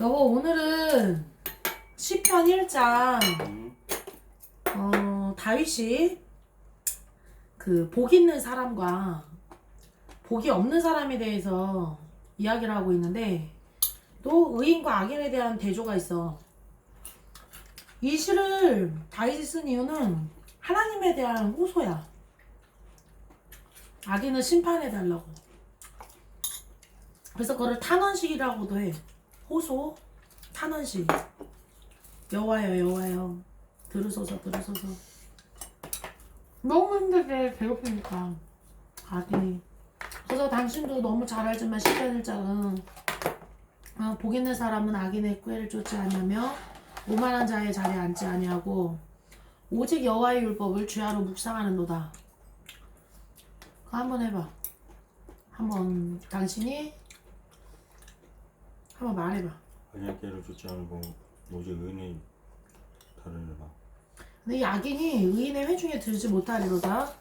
여보, 오늘은 시편 1장 다윗이 그 복 있는 사람과 복이 없는 사람에 대해서 이야기를 하고 있는데, 또 의인과 악인에 대한 대조가 있어. 이 시를 다윗이 쓴 이유는 하나님에 대한 호소야. 악인을 심판해달라고. 그래서 그걸 탄원식이라고도 해. 호소, 탄원식. 여호와여, 여호와여, 들으소서, 들으소서. 너무 힘들게 괴롭히니까 악인이. 그래서 당신도 너무 잘 알지만 시편 1장은 복 있는 사람은 악인의 꾀를 쫓지 아니하며 오만한 자의 자리에 앉지 아니하고 오직 여호와의 율법을 주야로 묵상하는도다. 그거 한번 해봐. 한번 당신이 한번 말해봐. 악인의 꾀를 쫓지 않고 오직 의인의 달을 봐. 근데 이 악인이 의인의 회중에 들지 못하리로다.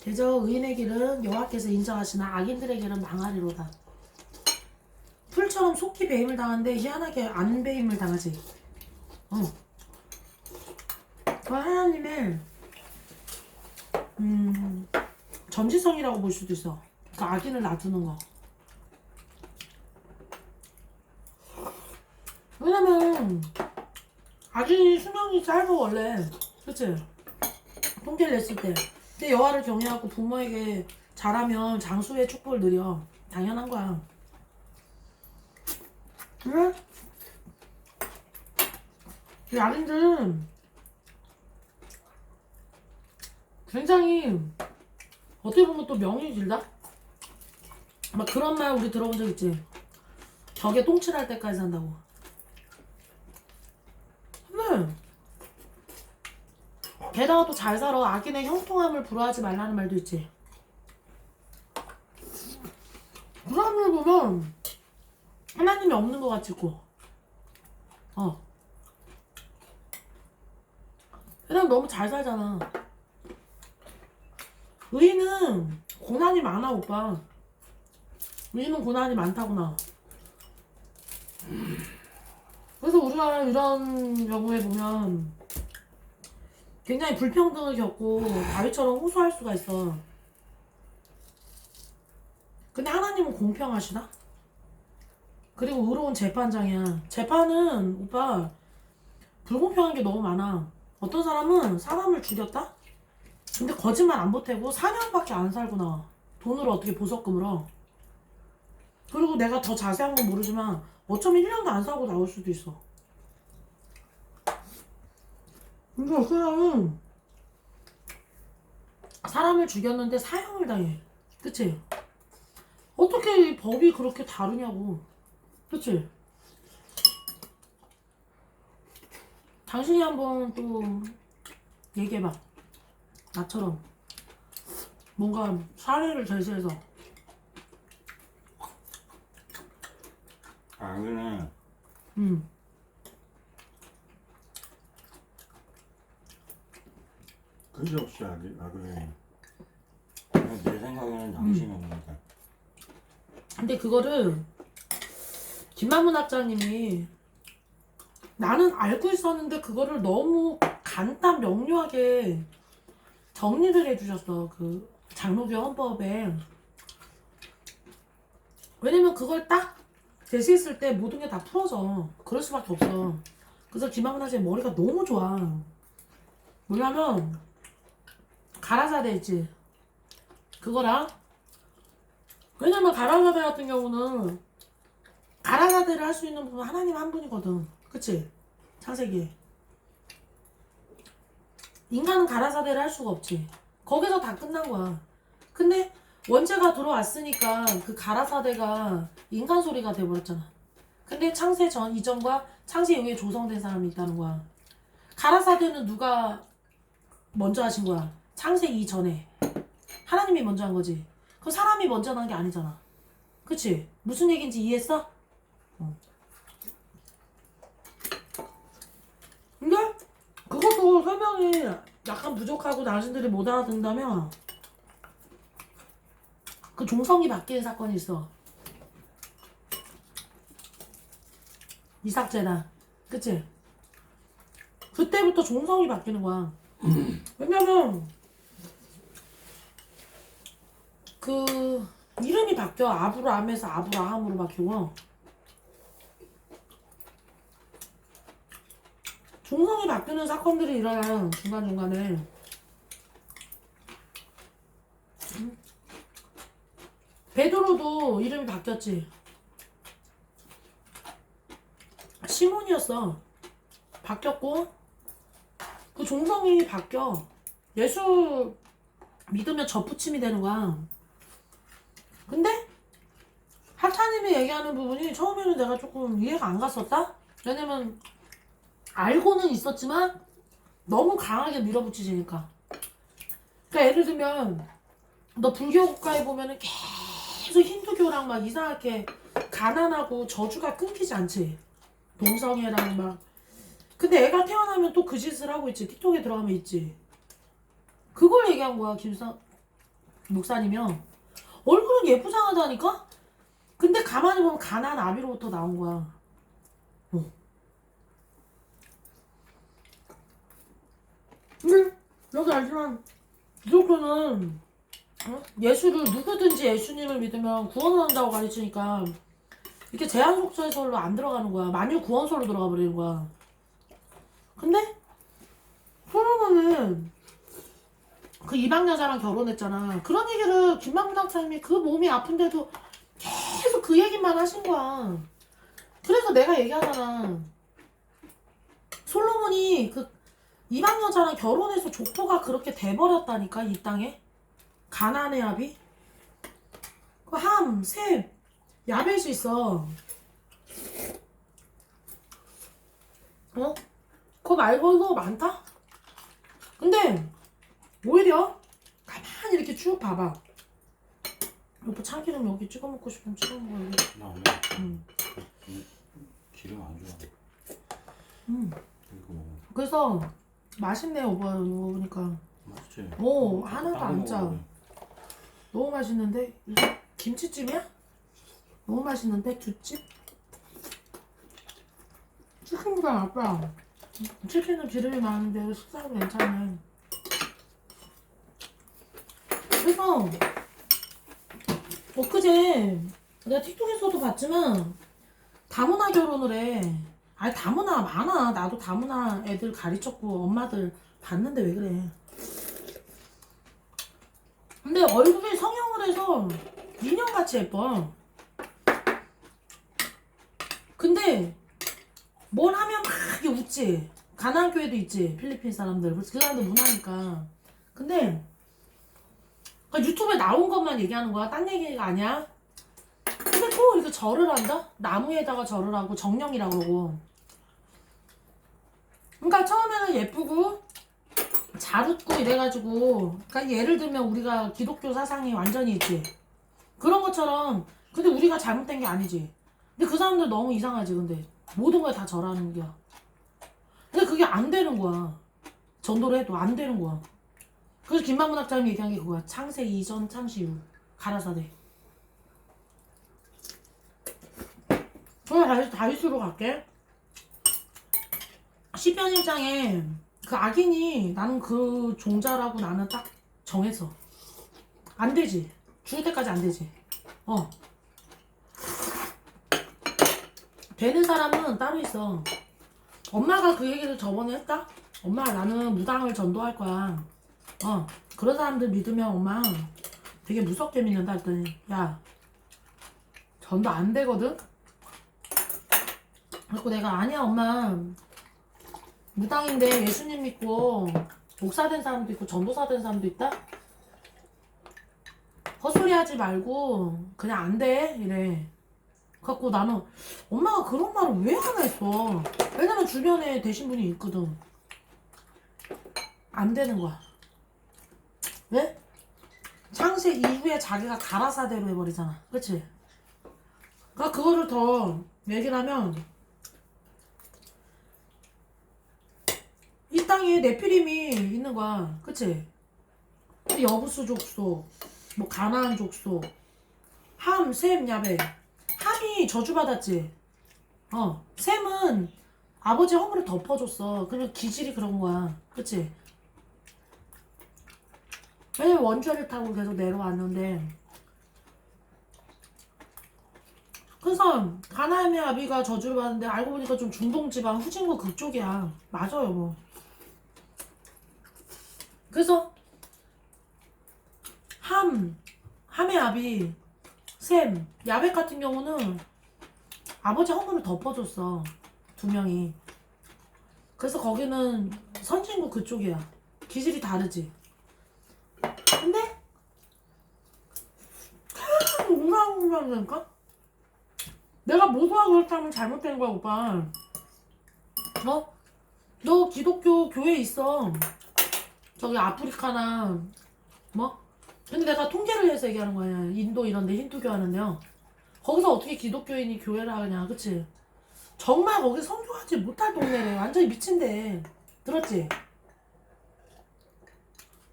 대저 의인의 길은 여호와께서 인정하시나 악인들의 길은 망하리로다. 풀처럼 속히 배임을 당하는데 희한하게 안 배임을 당하지. 그 하나님의 전지성이라고 볼 수도 있어. 그 악인을 놔두는 거. 왜냐면 악인이 수명이 짧아 원래. 그치? 통계를 냈을 때. 근데 여호와를 경외하고 부모에게 잘하면 장수의 축복을 누려. 당연한 거야. 응? 이 악인들은 굉장히 어떻게 보면 또 명이 길다? 막 그런 말 우리 들어본 적 있지? 벽에 똥칠할 때까지 산다고. 근데 게다가 또 잘 살아. 악인의 형통함을 부러워하지 말라는 말도 있지. 그 사람을 보면 하나님이 없는 것 같지고. 그냥 너무 잘 살잖아. 의인은 고난이 많아, 오빠. 의인은 고난이 많다구나. 그래서 우리가 이런 경우에 보면 굉장히 불평등을 겪고 다윗처럼 호소할 수가 있어. 근데 하나님은 공평하시다? 그리고 의로운 재판장이야. 재판은 오빠 불공평한 게 너무 많아. 어떤 사람은 사람을 죽였다? 근데 거짓말 안 보태고 4년밖에 안 살고 나와. 돈으로 어떻게 보석금으로. 그리고 내가 더 자세한 건 모르지만 어쩌면 1년도 안 살고 나올 수도 있어. 근데 그 사람은 사람을 죽였는데 사형을 당해. 그치? 어떻게 이 법이 그렇게 다르냐고. 그치? 당신이 한번 또 얘기해봐. 나처럼 뭔가 사례를 제시해서. 악인은 그지없이 악을 해. 내 생각에는 양심이 없는 거야. 근데 그거를 김만문 학자님이 나는 알고 있었는데 그거를 너무 간단 명료하게 정리를 해주셨어. 그 장로교 헌법에. 왜냐면 그걸 딱 제시했을 때 모든 게 다 풀어져. 그럴 수밖에 없어. 그래서 김만문 학자님 머리가 너무 좋아. 뭐냐면 가라사대 있지. 그거랑 왜냐면 가라사대 같은 경우는 가라사대를 할 수 있는 분은 하나님 한 분이거든. 그치? 창세기에 인간은 가라사대를 할 수가 없지. 거기서 다 끝난 거야. 근데 원죄가 들어왔으니까 그 가라사대가 인간 소리가 돼버렸잖아. 근데 창세 전 이전과 창세 이후에 조성된 사람이 있다는 거야. 가라사대는 누가 먼저 하신 거야? 창세 이전에 하나님이 먼저 한 거지. 그 사람이 먼저 한 게 아니잖아. 그치? 무슨 얘기인지 이해했어? 근데 그것도 설명이 약간 부족하고 당신들이 못 알아듣는다면 그 종성이 바뀌는 사건이 있어. 이삭제다. 그치? 그때부터 종성이 바뀌는 거야. 왜냐면 그 이름이 바뀌어. 아브라함에서 아브라함으로 바뀌고 종성이 바뀌는 사건들이 일어나요. 중간중간에. 베드로도 이름이 바뀌었지. 시몬이었어. 바뀌었고 그 종성이 바뀌어. 예수 믿으면 접붙임이 되는 거야. 근데 하차님이 얘기하는 부분이 처음에는 내가 조금 이해가 안 갔었다? 왜냐면 알고는 있었지만 너무 강하게 밀어붙이시니까. 그러니까 예를 들면 너 불교 국가에 보면은 계속 힌두교랑 막 이상하게 가난하고 저주가 끊기지 않지. 동성애랑 막. 근데 애가 태어나면 또 그 짓을 하고 있지. 틱톡에 들어가면 있지. 그걸 얘기한 거야 김사 목사님이요. 얼굴은 예쁘장하다니까? 근데 가만히 보면 가난 아비로부터 나온 거야. 근데 여기 알지만 기독교는 예수를 누구든지 예수님을 믿으면 구원을 한다고 가르치니까 이렇게 제한속죄설로 안 들어가는 거야. 만유 구원설로 들어가 버리는 거야. 근데 솔로몬은 그 이방 여자랑 결혼했잖아. 그런 얘기를 김만부 장사님이 그 몸이 아픈데도 계속 그 얘기만 하신 거야. 그래서 내가 얘기하잖아. 솔로몬이 그 이방 여자랑 결혼해서 족보가 그렇게 돼버렸다니까. 이 땅에 가나안의 아비 그 함, 셈, 야벳이 있어. 그거 말고도 많다? 근데 오히려 가만히 이렇게 쭉 봐봐. 오빠 참기름 여기 찍어 먹고 싶으면 찍어 먹어. 여기. 나 오늘 기름 안 좋아. 이거 먹어. 그래서 맛있네 오빠 이거 먹으니까. 맛있지? 오 하나도 안 거 짜. 먹어. 너무 맛있는데? 이게 김치찜이야? 너무 맛있는데? 두찜? 치킨보다 낫다. 치킨은 기름이 많은데 식사도 괜찮네. 그래서 엊그제 내가 틱톡에서도 봤지만 다문화 결혼을 해. 아니 다문화 많아. 나도 다문화 애들 가르쳤고 엄마들 봤는데 왜 그래. 근데 얼굴이 성형을 해서 인형같이 예뻐. 근데 뭘 하면 막 이렇게 웃지. 가나안 교회도 있지. 필리핀 사람들. 그 사람들 문화니까. 근데 유튜브에 나온 것만 얘기하는 거야. 딴 얘기가 아니야. 근데 또 이렇게 절을 한다? 나무에다가 절을 하고 정령이라고 그러고. 그러니까 처음에는 예쁘고 잘 웃고 이래가지고, 그러니까 예를 들면 우리가 기독교 사상이 완전히 있지. 그런 것처럼. 근데 우리가 잘못된 게 아니지. 근데 그 사람들 너무 이상하지. 근데 모든 걸 다 절하는 거야. 근데 그게 안 되는 거야. 전도를 해도 안 되는 거야. 그래서 김만문 학자님이 얘기한 게 그거야. 창세 이전 창시 후 가라사대. 그럼 다시 다윗으로 갈게. 시편 1장에 그 악인이 나는 그 종자라고 나는 딱 정해서 안 되지. 죽을 때까지 안 되지. 되는 사람은 따로 있어. 엄마가 그 얘기를 저번에 했다? 엄마 나는 무당을 전도할 거야. 그런 사람들 믿으면 엄마 되게 무섭게 믿는다 했더니 야 전도 안 되거든? 그래서 내가 아니야 엄마 무당인데 예수님 믿고 목사 된 사람도 있고 전도사 된 사람도 있다? 헛소리 하지 말고 그냥 안 돼 이래. 그래갖고 나는 엄마가 그런 말을 왜 하나 했어. 왜냐면 주변에 되신 분이 있거든. 안 되는 거야. 왜? 창세 이후에 자기가 가라사대로 해버리잖아. 그치? 그러니까 그거를 더 얘기를 하면 이 땅에 네피림이 있는 거야. 그치? 여부수 족속, 뭐 가나안 족속, 함, 셈, 야벳. 함이 저주받았지. 샘은 아버지 허물을 덮어줬어. 그리고 기질이 그런 거야. 그치? 왜냐면 원주를 타고 계속 내려왔는데. 그래서 가나안의 아비가 저주를 받는데 알고 보니까 좀 중동지방 후진국 그쪽이야. 맞아요 뭐. 그래서 함의 아비 셈, 야벳 같은 경우는 아버지 허물을 덮어줬어. 두 명이. 그래서 거기는 선진국 그쪽이야. 기질이 다르지. 근데 계속 웅랑웅랑하니까 내가 모두가 그렇다면 잘못된 거야 오빠. 너 기독교 교회 있어. 저기 아프리카나 뭐? 근데 내가 통계를 해서 얘기하는 거야. 인도 이런데 힌두교 하는데요. 거기서 어떻게 기독교인이 교회를 하냐, 그치? 정말 거기 선교하지 못할 동네래. 완전히 미친데. 들었지?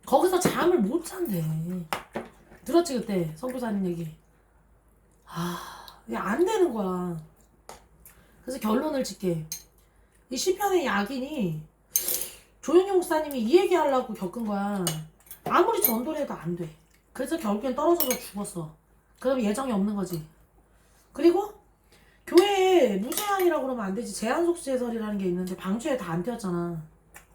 거기서 잠을 못 잔대. 들었지 그때 선교사님 얘기. 이게 안 되는 거야. 그래서 결론을 짓게. 이 시편의 야긴이 조용희 목사님이 이 얘기하려고 겪은 거야. 아무리 전도를 해도 안 돼. 그래서 결국엔 떨어져서 죽었어. 그럼 예정이 없는 거지. 그리고 교회에 무제한이라고 그러면 안 되지. 제한속죄설이라는 게 있는데 방주에 다 안 되었잖아.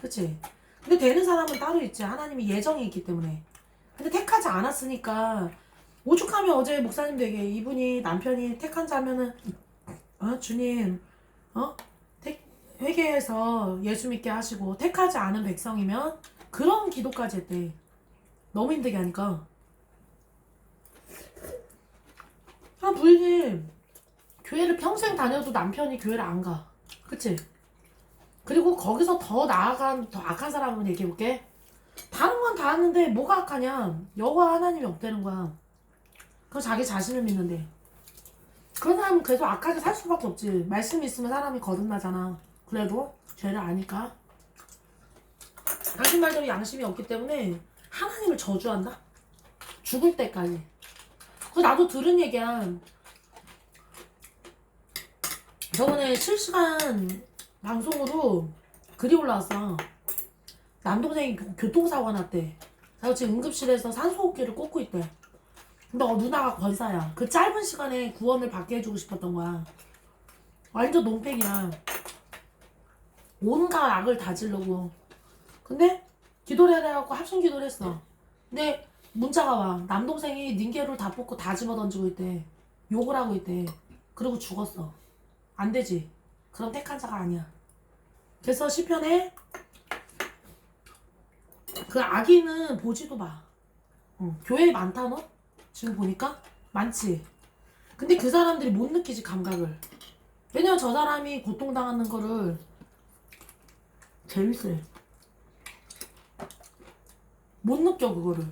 그치? 근데 되는 사람은 따로 있지. 하나님이 예정이 있기 때문에. 근데 택하지 않았으니까 오죽하면 어제 목사님도 얘기해. 이분이 남편이 택한 자면은 주님 회개해서 예수 믿게 하시고 택하지 않은 백성이면 그런 기도까지 했대. 너무 힘들게 하니까. 부인이 교회를 평생 다녀도 남편이 교회를 안 가. 그치? 그리고 거기서 더 나아간 더 악한 사람은 얘기해볼게. 다른 건 다 하는데 뭐가 악하냐? 여호와 하나님이 없다는 거야. 그거 자기 자신을 믿는데. 그런 사람은 계속 악하게 살 수밖에 없지. 말씀이 있으면 사람이 거듭나잖아. 그래도 죄를 아니까. 당신 말대로 양심이 없기 때문에 하나님을 저주한다? 죽을 때까지. 그 나도 들은 얘기야. 저번에 실시간 방송으로 글이 올라왔어. 남동생이 교통사고가 났대. 그래서 지금 응급실에서 산소호흡기를 꽂고 있대. 근데 누나가 권사야. 그 짧은 시간에 구원을 받게 해주고 싶었던 거야. 완전 논팽이야. 온갖 악을 다지려고. 근데 기도를 해갖고 합심 기도를 했어. 근데 문자가 와. 남동생이 닌게를 다 뽑고 다 집어던지고 있대. 욕을 하고 있대. 그리고 죽었어. 안 되지. 그럼 택한 자가 아니야. 그래서 시편에 그 악인은 보지도 마. 교회에 많다 너? 지금 보니까? 많지. 근데 그 사람들이 못 느끼지 감각을. 왜냐면 저 사람이 고통당하는 거를 재밌어요. 못 느껴 그거를.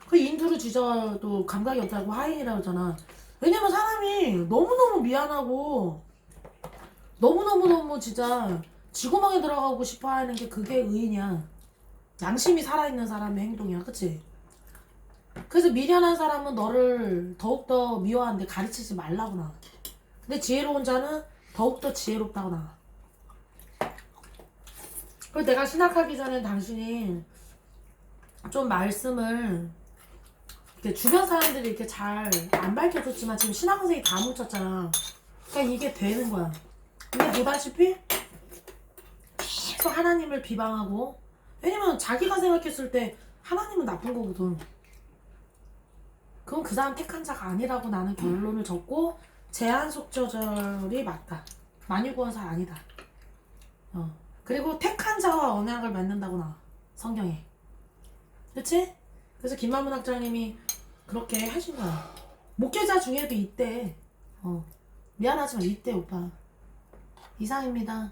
그 인두를 지져도 감각이 없다고 하인이라고 하잖아. 왜냐면 사람이 너무너무 미안하고 너무너무 진짜 지구멍에 들어가고 싶어 하는 게 그게 의인이야. 양심이 살아있는 사람의 행동이야. 그치? 그래서 미련한 사람은 너를 더욱더 미워하는데 가르치지 말라고 나와. 근데 지혜로운 자는 더욱더 지혜롭다고 나와. 그래서 내가 신학하기 전에 당신이 좀 말씀을 이렇게 주변 사람들이 이렇게 잘 안 밝혀줬지만 지금 신학원생이 다 뭉쳤잖아. 그러니까 이게 되는 거야. 근데 보다시피 계속 하나님을 비방하고. 왜냐면 자기가 생각했을 때 하나님은 나쁜 거거든. 그건 그 사람 택한 자가 아니라고 나는 결론을 졌고, 제한속죄절이 맞다. 만유구원사 아니다. 그리고 택한 자와 언약을 맺는다고 나와. 성경에. 그치? 그래서 김만문 학장님이 그렇게 하신 거야. 목회자 중에도 있대. 미안하지만 있대 오빠. 이상입니다.